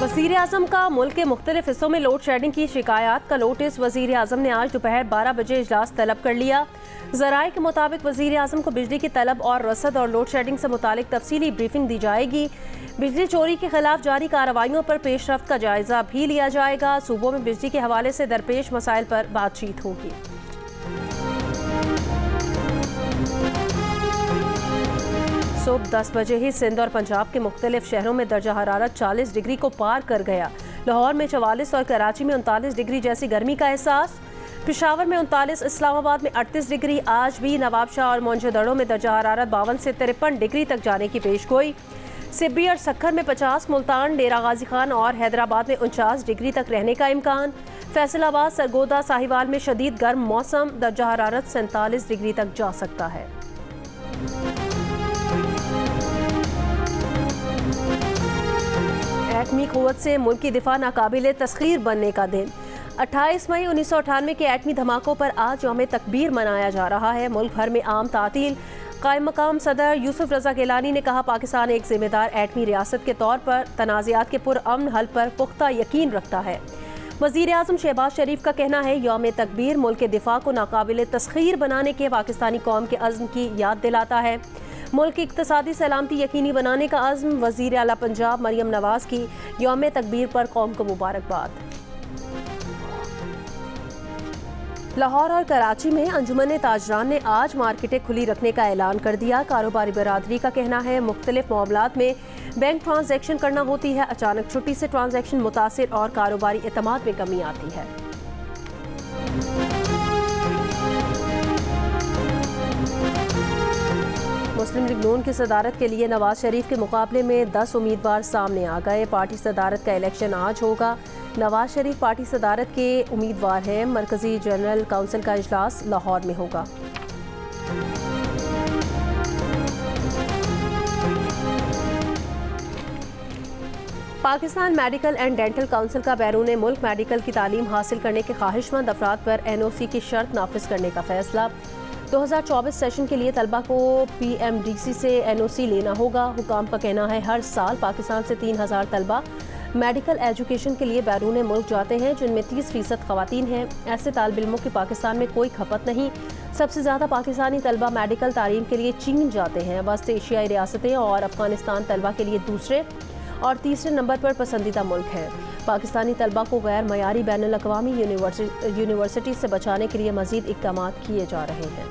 वज़ीर-ए-आज़म का मुल्क के मुख्तलिफ हिस्सों में लोड शेडिंग की शिकायत का नोटिस वज़ीर-ए-आज़म ने आज दोपहर 12 बजे इजलास तलब कर लिया। ज़राए के मुताबिक वज़ीर-ए-आज़म को बिजली की तलब और रसद और लोड शेडिंग से मुतालिक तफसीली ब्रीफिंग दी जाएगी। बिजली चोरी के खिलाफ जारी कार्रवाइयों पर पेशरफ्त का जायजा भी लिया जाएगा। सूबों में बिजली के हवाले से दरपेश मसाइल पर बातचीत होगी। सुबह 10 बजे ही सिंध और पंजाब के मुख्तलिफ शहरों में दर्जा हरारत 40 डिग्री को पार कर गया। लाहौर में 44 और कराची में 39 डिग्री जैसी गर्मी का एहसास। पेशावर में 39, इस्लामाबाद में 38 डिग्री। आज भी नवाबशाह और मोइनजोदड़ो में दर्जा हरारत 52 से 53 डिग्री तक जाने की पेशगोई। सिब्बी और सक्खर में 50, मुल्तान, डेरा गाजी खान और हैदराबाद में 49 डिग्री तक रहने का इम्कान। फैसलाबाद, सरगोदा, साहिवाल में शदीद गर्म मौसम, दर्जा हरारत 47 डिग्री तक जा सकता है। एटमी क़ुव्वत से मुल्क की दिफा नाकाबिले तस्खीर बनने का दिन। 28 मई 1998 के एटमी धमाकों पर आज यौम तकबीर मनाया जा रहा है। मुल्क भर में आम तातील। कायम मकाम सदर यूसुफ रजा गिलानी ने कहा, पाकिस्तान एक जिम्मेदार एटमी रियासत के तौर पर तनाज़ात के पुरअमन हल पर पुख्ता यकीन रखता है। वज़ीर-ए-आज़म शहबाज शरीफ का कहना है, यौम तकबीर मुल्क के दिफा को नाकाबिले तस्खीर बनाने के पाकिस्तानी कौम के अज़्म की याद दिलाता है। मुल्क की इक़्तिसादी सलामती यकीनी बनाने का अज़्म। वज़ीर आला पंजाब मरियम नवाज़ की यौम तकबीर पर कौम को मुबारकबाद। लाहौर और कराची में अंजुमन ताजरान ने आज मार्केटें खुली रखने का ऐलान कर दिया। कारोबारी बरादरी का कहना है, मुख्तलिफ मामलात में बैंक ट्रांजैक्शन करना होती है। अचानक छुट्टी से ट्रांजैक्शन मुतासिर और कारोबारी एतमाद में कमी आती है। मुस्लिम लीग नून की सदारत के लिए नवाज शरीफ के मुकाबले में 10 उम्मीदवार सामने आ गए। पार्टी सदारत का इलेक्शन आज होगा। नवाज शरीफ पार्टी सदारत के उम्मीदवार हैं। मरकजी जनरल काउंसिल का इजलास लाहौर में होगा। Pakistan medical and dental council का बैरून मुल्क मेडिकल की तालीम हासिल करने के ख्वाहिशमंद अफराद पर NOC की शर्त नाफिज करने का फैसला। 2024 सेशन के लिए तलबा को PMDC से NOC लेना होगा। हुकाम का कहना है, हर साल पाकिस्तान से 3000 तलबा मेडिकल एजुकेशन के लिए बैरून मुल्क जाते हैं, जिनमें 30% ख़वातीन हैं। ऐसे तालिब इल्मों की पाकिस्तान में कोई खपत नहीं। सबसे ज़्यादा पाकिस्तानी तलबा मेडिकल तालीम के लिए चीन जाते हैं। वस्त एशियाई रियासतें और अफगानिस्तान तलबा के लिए दूसरे और तीसरे नंबर पर पसंदीदा मुल्क है। पाकिस्तानी तलबा को गैर मयारी बैनुल अक़वामी यूनिवर्सिटी से बचाने के लिए मज़ीद इक़दाम किए जा रहे हैं।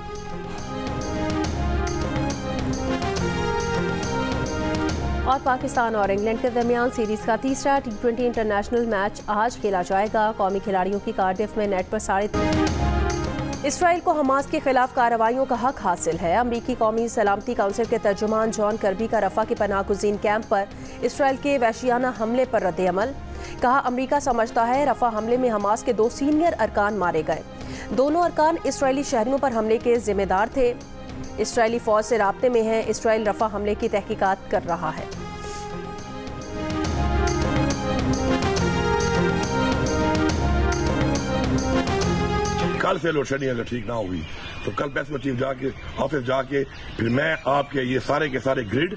और पाकिस्तान और इंग्लैंड के दरमियान सीरीज़ का तीसरा T20 इंटरनेशनल मैच आज खेला जाएगा। कौमी खिलाड़ियों की कार्डिफ में नेट पर 3.5। इसराइल को हमास के खिलाफ कार्रवाइयों का हक हासिल है। अमरीकी कौमी सलामती काउंसिल के तर्जुमान जॉन कर्बी का रफ़ा के पनाह गुज़ीन कैंप पर इसराइल के वहशियाना हमले पर रद्द-ए-अमल। कहा, अमरीका समझता है रफ़ा हमले में हमास के 2 सीनियर अरकान मारे गए। दोनों अरकान इसराइली शहरियों पर हमले के जिम्मेदार थे। इसराइली फ़ौज से राब्ते में है। इसराइल रफ़ा हमले की तहकीकात कर रहा है। कल से लोड शेडिंग अगर ठीक ना होगी तो कल प्रेस चीफ जाके ऑफिस जाके फिर मैं आपके ये सारे के सारे ग्रिड,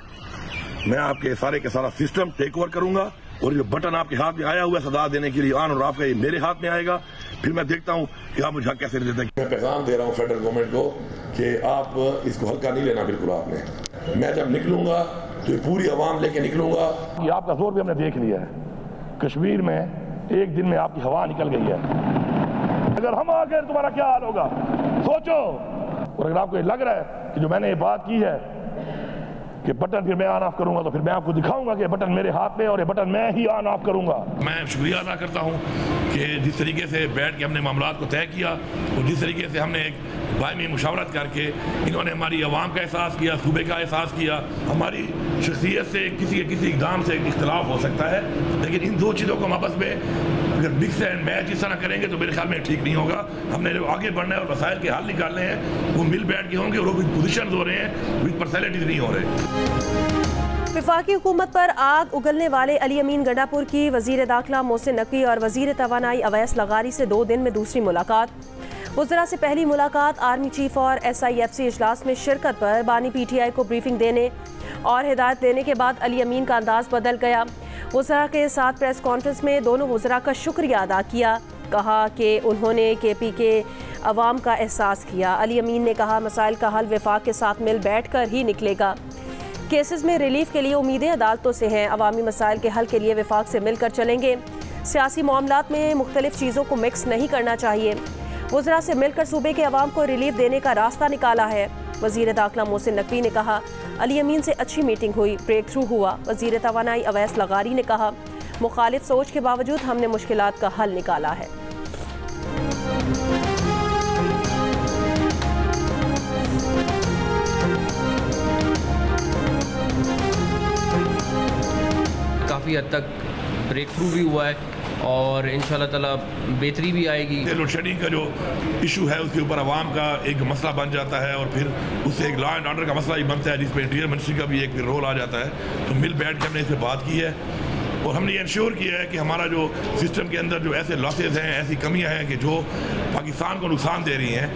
मैं आपके सारे के सारा सिस्टम टेक ओवर करूंगा और जो बटन आपके हाथ में आया हुआ है सदा देने के लिए ऑन और ऑफ का, ये मेरे हाथ में आएगा। फिर मैं देखता हूं कि आप मुझे कैसे देते हैं। मैं पैगाम दे रहा हूं फेडरल गवर्नमेंट को कि आप इसको हल्का नहीं लेना बिल्कुल आपने। मैं जब निकलूंगा तो पूरी आवाम लेके निकलूंगा। ये आपका जोर भी हमने देख लिया है। कश्मीर में एक दिन में आपकी हवा निकल गई है। अगर हम आ गए तुम्हारा क्या हाल होगा सोचो। और अगर आपको ये लग रहा है कि जो मैंने ये बात की है कि बटन फिर मैं ऑन ऑफ करूंगा, तो फिर मैं आपको दिखाऊंगा कि बटन मेरे हाथ में और ये बटन मैं ही ऑन ऑफ करूंगा। मैं शुक्रिया अदा करता हूं कि जिस तरीके से बैठ के हमने मामलात को तय किया और जिस तरीके से हमने एक बायमी मुशावरत करके इन्होंने हमारी आवाम का एहसास किया, सूबे का एहसास किया। हमारी शख्सियत से किसी इक़दाम से इख्तलाफ हो सकता है, लेकिन इन 2 चीज़ों को हम आपस में अगर मिक्स एंड मैच इस तरह करेंगे तो मेरे ख्याल में ठीक नहीं होगा। हमने जो आगे बढ़ना है और वसाइल के हल निकालने हैं वो मिल बैठ के होंगे और वो विद पोजिशन हो रहे हैं, विद पर्सनैलिटीज नहीं हो रहे। वफाकी हुकूमत पर आग उगलने वाले अली अमीन गंडापुर की वज़ीर दाखिला मोहसिन नकवी और वज़ीर तवानाई अवैस लगारी से 2 दिन में दूसरी मुलाकात। वज़रा से पहली मुलाकात आर्मी चीफ और SIFC इजलास में शिरकत पर बानी PTI को ब्रीफिंग देने और हिदायत देने के बाद अली अमीन का अंदाज बदल गया। वज़रा के साथ प्रेस कॉन्फ्रेंस में दोनों वज़रा का शुक्रिया अदा किया। कहा कि उन्होंने KP के अवाम का एहसास किया। अली अमीन ने कहा मसाइल का हल वफाक के साथ मिल बैठ कर ही निकलेगा। केसेस में रिलीफ के लिए उम्मीदें अदालतों से हैं। अवामी मसाइल के हल के लिए वफाक से मिलकर चलेंगे। सियासी मामलात में मुख्तलिफ चीज़ों को मिक्स नहीं करना चाहिए। वज़रा से मिलकर सूबे के अवाम को रिलीफ देने का रास्ता निकाला है। वज़ीर दाखिला मोहसिन नकवी ने कहा अली अमीन से अच्छी मीटिंग हुई, ब्रेक थ्रू हुआ। वज़ीर तवानाई अवैस लगारी ने कहा मुखालिफ सोच के बावजूद हमने मुश्किलात का हल निकाला है। काफ़ी हद तक ब्रेक थ्रू भी हुआ है और इंशाल्लाह ताला बेहतरी भी आएगी। लोड शेडिंग का जो इशू है उसके ऊपर आवाम का एक मसला बन जाता है और फिर उससे एक लॉ एंड ऑर्डर का मसला ही बनता है जिसमें इंटीरियर मिनिस्ट्री का भी एक रोल आ जाता है। तो मिल बैठ के हमने इससे बात की है और हमने ये इंश्योर किया है कि हमारा जो सिस्टम के अंदर जो ऐसे लॉसेज हैं, ऐसी कमियां हैं कि जो पाकिस्तान को नुकसान दे रही हैं,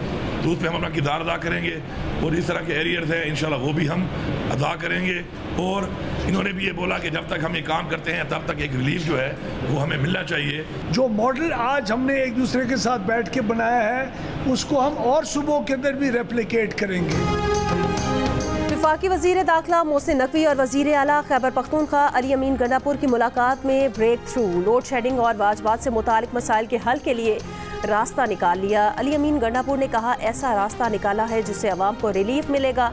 तो उस पर हम अपना किरदार अदा करेंगे और इस तरह के एरियर्स हैं इंशाल्लाह वो भी हम अदा करेंगे। और इन्होंने भी ये बोला कि जब तक हम ये काम करते हैं तब तक एक रिलीफ जो है वो हमें मिलना चाहिए। जो मॉडल आज हमने एक दूसरे के साथ बैठ के बनाया है उसको हम और सूबों के अंदर भी रेप्लिकेट करेंगे। वफाकी वज़ीर दाखिला मोहसिन नकवी और वज़ीर आला खैबर पख्तूनख्वा अली अमीन गंडापुर की मुलाकात में ब्रेक थ्रू, लोड शेडिंग और वाजबात से मुतालिक मसाइल के हल के लिए रास्ता निकाल लिया। अली अमीन गंडापुर ने कहा ऐसा रास्ता निकाला है जिससे अवाम को रिलीफ मिलेगा।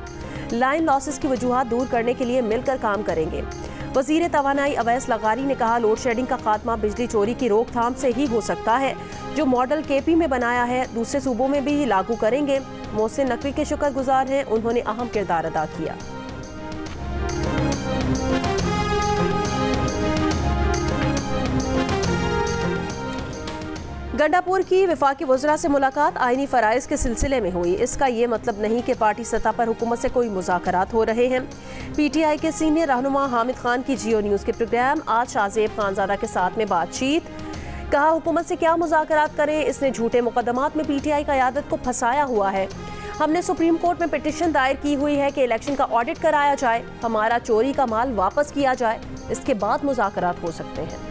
लाइन लॉसेस की वजूहात दूर करने के लिए मिलकर काम करेंगे। वज़ीर तवानाई अवैस लगारी ने कहा लोड शेडिंग का खात्मा बिजली चोरी की रोकथाम से ही हो सकता है। जो मॉडल KP में बनाया है दूसरे सूबों में भी लागू करेंगे। मोहसिन नकवी के शुक्रगुजार हैं, उन्होंने अहम किरदार अदा किया। गंडापुर की वफाकी वज़रा से मुलाकात आईनी फ़राइज़ के सिलसिले में हुई। इसका ये मतलब नहीं कि पार्टी सतह पर हुकूमत से कोई मुज़ाकरात हो रहे हैं। PTI के सीनियर रहनुमा हामिद खान की जियो न्यूज़ के प्रोग्राम आज शाहजेब खानजादा के साथ में बातचीत। कहा हुकूमत से क्या मुज़ाकरात करें, इसने झूठे मुकदमात में PTI क़यादत को फंसाया हुआ है। हमने सुप्रीम कोर्ट में पिटीशन दायर की हुई है कि इलेक्शन का ऑडिट कराया जाए, हमारा चोरी का माल वापस किया जाए, इसके बाद मुज़ाकरात हो सकते हैं।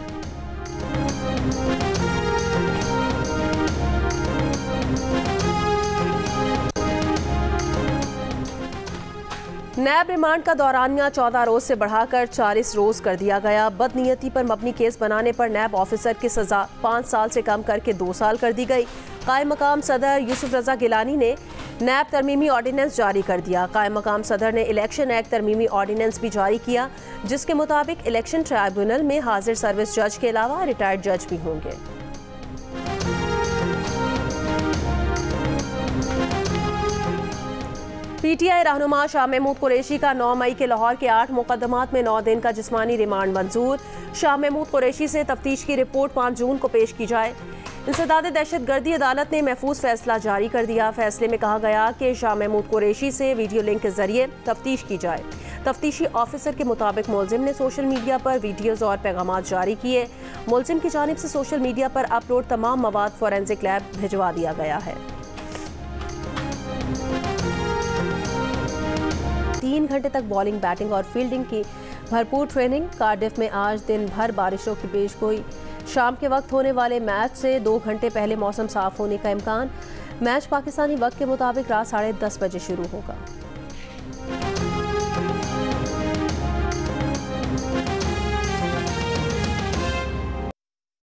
नैब रिमांड का दौरानिया 14 रोज से बढ़ाकर 40 रोज कर दिया गया। बदनीयती पर मबनी केस बनाने पर नैब ऑफिसर की सजा 5 साल से कम करके 2 साल कर दी गई। कायम मकाम सदर यूसुफ रजा गिलानी ने नैब तरमीमी ऑर्डिनेंस जारी कर दिया। कायम मकाम सदर ने इलेक्शन एक्ट तरमीमी ऑर्डिनेंस भी जारी किया, जिसके मुताबिक इलेक्शन ट्राइब्यूनल में हाजिर सर्विस जज के अलावा रिटायर्ड जज भी होंगे। PTI रहनुमा शाह महमूद कुरैशी का 9 मई के लाहौर के 8 मुकदमात में 9 दिन का जिस्मानी रिमांड मंजूर। शाह महमूद कुरैशी से तफ्तीश की रिपोर्ट 5 जून को पेश की जाए। इंसदाद दहशत गर्दी अदालत ने महफूज फैसला जारी कर दिया। फैसले में कहा गया कि शाह महमूद कुरैशी से वीडियो लिंक के जरिए तफ्तीश की जाए। तफ्तीशी ऑफिसर के मुताबिक मुलजिम ने सोशल मीडिया पर वीडियोज़ और पैगामात जारी किए। मुलजिम की जानिब से सोशल मीडिया पर अपलोड तमाम मवाद फोरेंसिक लैब भिजवा दिया गया है। 3 घंटे तक बॉलिंग, बैटिंग और फील्डिंग की भरपूर ट्रेनिंग। कार्डिफ में आज दिन भर बारिशों की पेशगोई। शाम के वक्त होने वाले मैच से 2 घंटे पहले मौसम साफ होने का इम्कान। मैच पाकिस्तानी वक्त के मुताबिक रात 10:30 बजे शुरू होगा।